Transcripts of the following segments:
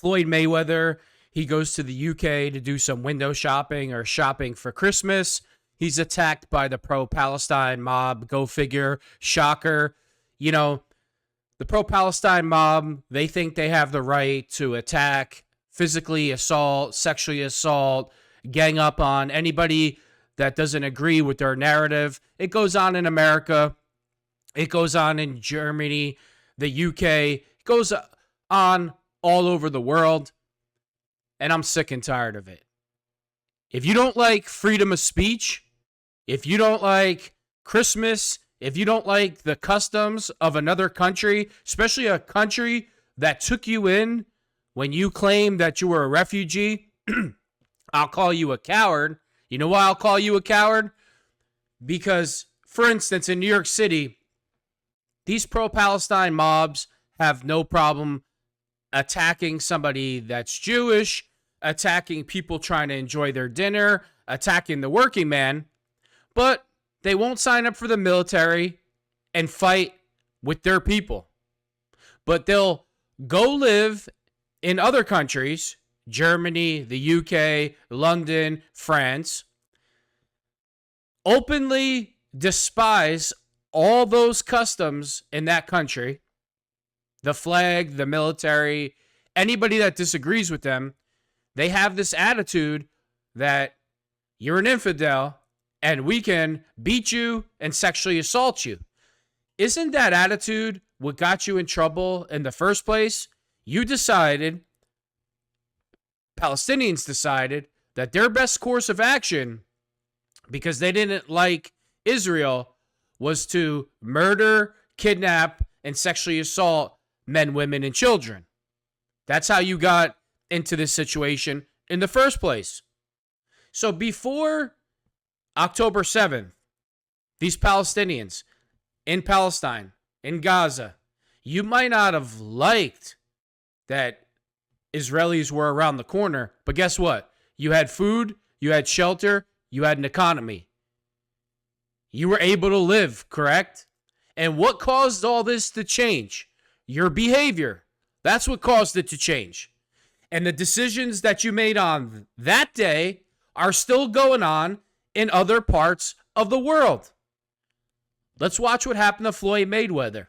Floyd Mayweather, he goes to the UK to do some window shopping or shopping for Christmas. He's attacked by the pro-Palestine mob. Go figure. Shocker. You know, the pro-Palestine mob, they think they have the right to attack, physically assault, sexually assault, gang up on anybody that doesn't agree with their narrative. It goes on in America. It goes on in Germany, the UK. It goes on all over the world. And I'm sick and tired of it. If you don't like freedom of speech, if you don't like Christmas, if you don't like the customs of another country, especially a country that took you in when you claimed that you were a refugee, I'll call you a coward. You know why I'll call you a coward? Because, for instance, in New York City, these pro-Palestine mobs have no problem attacking somebody that's Jewish, attacking people trying to enjoy their dinner, attacking the working man, but they won't sign up for the military and fight with their people. But they'll go live in other countries, Germany, the UK, London, France, openly despise all those customs in that country, the flag, the military, anybody that disagrees with them. They have this attitude that you're an infidel and we can beat you and sexually assault you. Isn't that attitude what got you in trouble in the first place? You decided, Palestinians decided, that their best course of action, because they didn't like Israel, was to murder, kidnap, and sexually assault men, women, and children. That's how you got into this situation in the first place. So before October 7th, these Palestinians in Palestine, in Gaza, you might not have liked that Israelis were around the corner, but guess what? You had food, you had shelter, you had an economy. You were able to live, correct? And what caused all this to change? Your behavior. That's what caused it to change. And the decisions that you made on that day are still going on in other parts of the world. Let's watch what happened to Floyd Mayweather.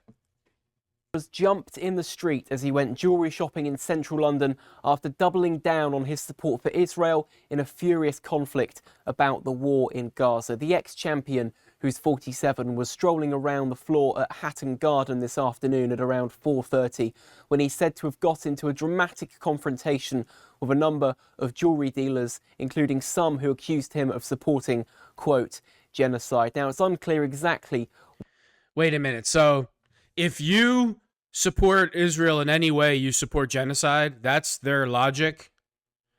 Was jumped in the street as he went jewellery shopping in central London after doubling down on his support for Israel in a furious conflict about the war in Gaza. The ex-champion, who's 47, was strolling around the floor at Hatton Garden this afternoon at around 4:30 when he's said to have got into a dramatic confrontation with a number of jewellery dealers, including some who accused him of supporting, quote, genocide. Now, it's unclear exactly. Wait a minute. So if you support Israel in any way, you support genocide? That's their logic?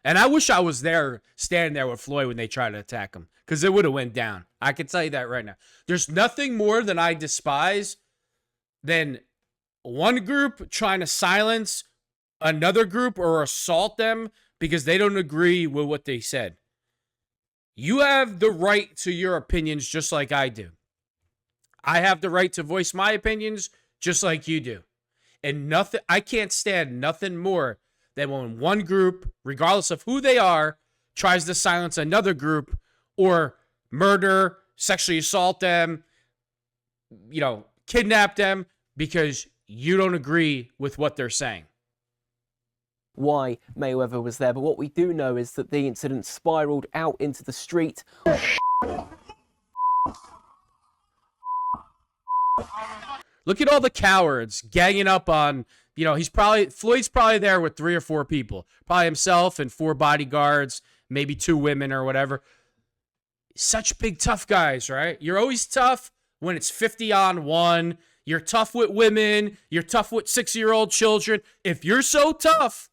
And I wish I was there, standing there with Floyd when they tried to attack him, because it would have went down. I can tell you that right now. There's nothing more than I despise than one group trying to silence another group or assault them because they don't agree with what they said. You have the right to your opinions just like I do. I have the right to voice my opinions just like you do. And nothing, I can't stand nothing more than when one group, regardless of who they are, tries to silence another group or murder, sexually assault them, kidnap them because you don't agree with what they're saying. Why Mayweather was there, but what we do know is that the incident spiraled out into the street. Look at all the cowards ganging up on, Floyd's probably there with 3 or 4 people, probably himself and 4 bodyguards, maybe 2 women or whatever. Such big tough guys, right? You're always tough when it's 50 on 1. You're tough with women. You're tough with 6-year-old children. If you're so tough,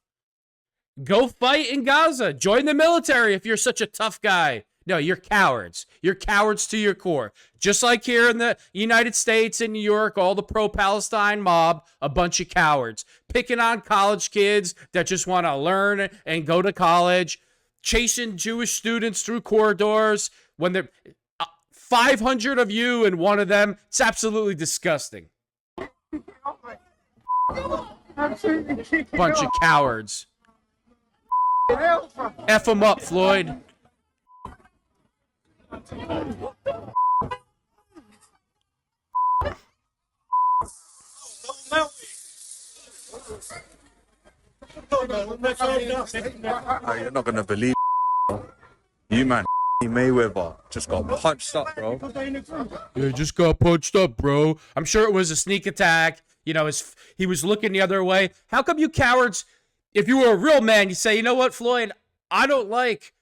go fight in Gaza. Join the military if you're such a tough guy. No, you're cowards. You're cowards to your core. Just like here in the United States and New York, all the pro-Palestine mob, a bunch of cowards. Picking on college kids that just want to learn and go to college. Chasing Jewish students through corridors when they're 500 of you and one of them. It's absolutely disgusting. Bunch of cowards. F him up, Floyd. Oh, you're not gonna believe, you man. Mayweather just got punched up, bro. Yeah, just got punched up, bro. I'm sure it was a sneak attack. You know, he was looking the other way. How come you cowards, if you were a real man, you say, you know what, Floyd, I don't like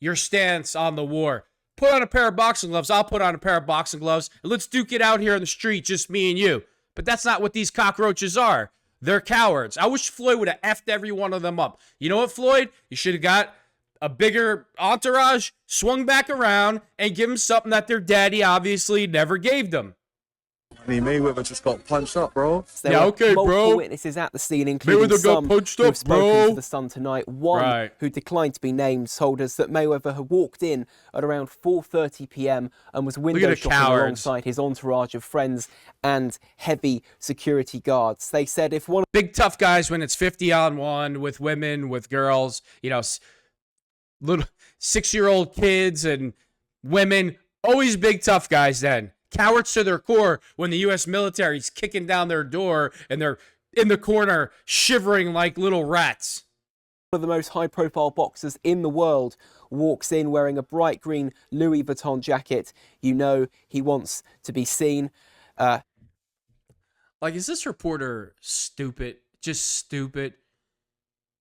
your stance on the war. Put on a pair of boxing gloves. I'll put on a pair of boxing gloves. And let's duke it out here in the street, just me and you. But that's not what these cockroaches are. They're cowards. I wish Floyd would have effed every one of them up. You know what, Floyd? You should have got a bigger entourage, swung back around, and give them something that their daddy obviously never gave them. Mayweather just got punched up, bro. There Yeah, were okay, multiple bro. witnesses at the scene, including Mayweather some got punched who up, have spoken bro. to the Sun tonight. One Right. who declined to be named told us that Mayweather had walked in at around 4:30 p.m. and was window shopping cowards. alongside his entourage of friends and heavy security guards. They said if one Big tough guys when it's 50-on-1 with women, with girls, you know, little 6-year-old kids and women, always big tough guys then. Cowards to their core when the U.S. military's kicking down their door and they're in the corner shivering like little rats. one of the most high-profile boxers in the world walks in wearing a bright green Louis Vuitton jacket. You know he wants to be seen. Like, is this reporter stupid? Just stupid?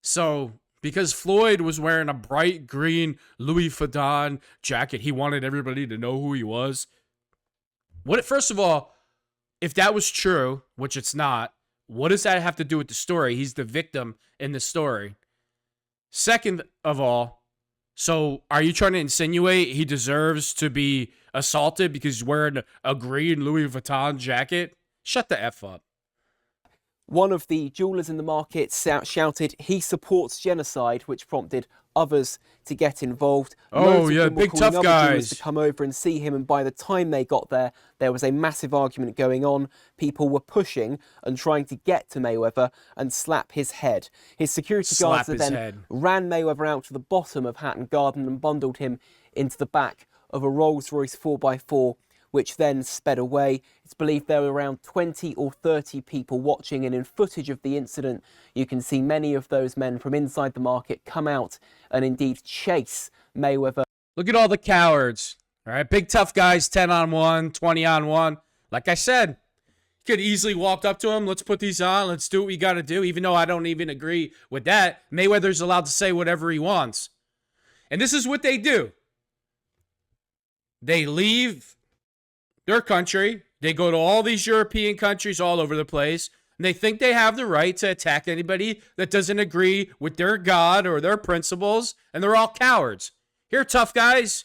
So, because Floyd was wearing a bright green Louis Vuitton jacket, he wanted everybody to know who he was. First of all, if that was true, which it's not, what does that have to do with the story? He's the victim in the story. Second of all, so are you trying to insinuate he deserves to be assaulted because he's wearing a green Louis Vuitton jacket? Shut the F up. One of the jewelers in the market shouted he supports genocide, which prompted others to get involved. Oh, Loads of yeah, them were big calling tough other jewelers guys. to come over and see him, and by the time they got there, there was a massive argument going on. People were pushing and trying to get to Mayweather and slap his head. His security Slap guards his then head. ran Mayweather out to the bottom of Hatton Garden and bundled him into the back of a Rolls-Royce 4x4, which then sped away. It's believed there were around 20 or 30 people watching, and in footage of the incident, you can see many of those men from inside the market come out and indeed chase Mayweather. Look at all the cowards. All right, big tough guys, 10-on-1, 20-on-1. Like I said, you could easily walk up to him. Let's put these on. Let's do what we got to do. Even though I don't even agree with that, Mayweather's allowed to say whatever he wants. And this is what they do. They leave their country. They go to all these European countries all over the place. And they think they have the right to attack anybody that doesn't agree with their God or their principles. And they're all cowards. Here, tough guys.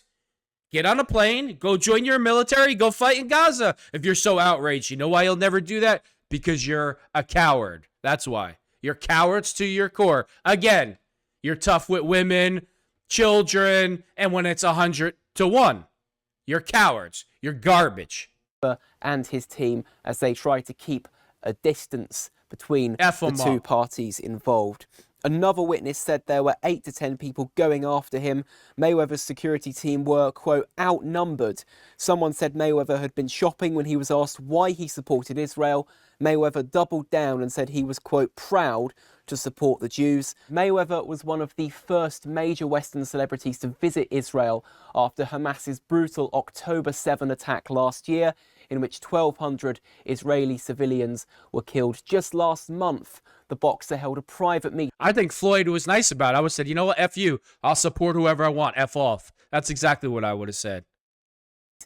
Get on a plane, go join your military, go fight in Gaza if you're so outraged. You know why you'll never do that? Because you're a coward. That's why. You're cowards to your core. Again, you're tough with women, children, and when it's 100-1, you're cowards. You're garbage. And his team as they try to keep a distance between F the 'em two up. parties involved. Another witness said there were 8 to 10 people going after him. Mayweather's security team were, quote, outnumbered. Someone said Mayweather had been shopping when he was asked why he supported Israel. Mayweather doubled down and said he was, quote, proud to support the Jews. Mayweather was one of the first major Western celebrities to visit Israel after Hamas's brutal October 7 attack last year, in which 1,200 Israeli civilians were killed. Just last month, the boxer held a private meeting I think Floyd was nice about it. I would have said, you know what, F you. I'll support whoever I want. F off. That's exactly what I would have said.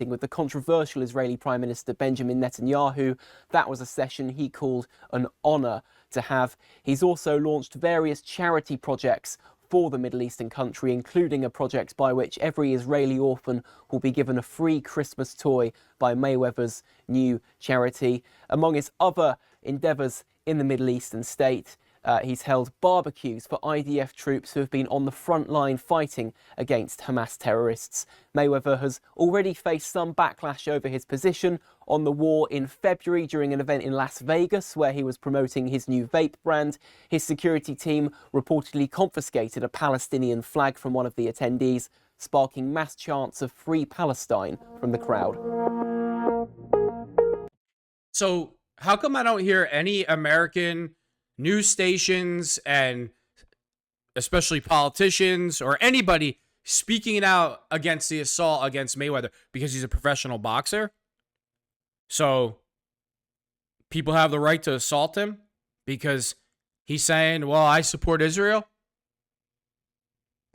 with the controversial Israeli Prime Minister Benjamin Netanyahu. That was a session he called an honour to have. He's also launched various charity projects for the Middle Eastern country, including a project by which every Israeli orphan will be given a free Christmas toy by Mayweather's new charity. Among his other endeavours in the Middle Eastern state, He's held barbecues for IDF troops who have been on the front line fighting against Hamas terrorists. Mayweather has already faced some backlash over his position on the war in February during an event in Las Vegas where he was promoting his new vape brand. His security team reportedly confiscated a Palestinian flag from one of the attendees, sparking mass chants of Free Palestine from the crowd. So how come I don't hear any American news stations and especially politicians or anybody speaking out against the assault against Mayweather? Because he's a professional boxer. So people have the right to assault him because he's saying, well, I support Israel.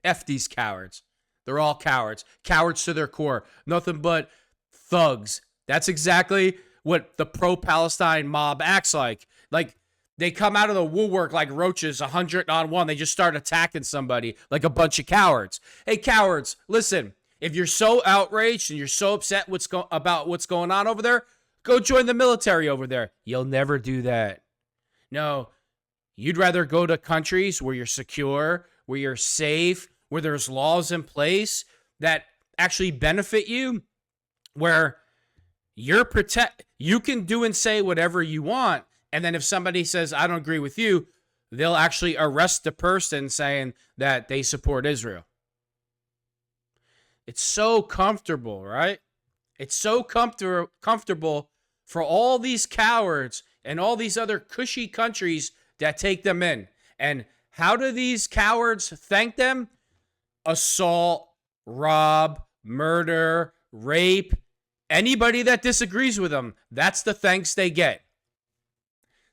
F these cowards. They're all cowards. Cowards to their core. Nothing but thugs. That's exactly what the pro-Palestine mob acts like. Like, they come out of the woodwork like roaches, 100-on-1. They just start attacking somebody like a bunch of cowards. Hey, cowards, listen. If you're so outraged and you're so upset about what's going on over there, go join the military over there. You'll never do that. No, you'd rather go to countries where you're secure, where you're safe, where there's laws in place that actually benefit you, where you can do and say whatever you want. And then if somebody says, I don't agree with you, they'll actually arrest the person saying that they support Israel. It's so comfortable, right? It's so comfortable for all these cowards and all these other cushy countries that take them in. And how do these cowards thank them? Assault, rob, murder, rape, anybody that disagrees with them. That's the thanks they get.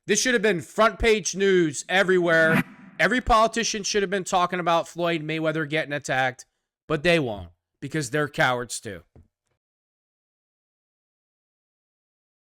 This should have been front page news everywhere. Every politician should have been talking about Floyd Mayweather getting attacked, but they won't because they're cowards too.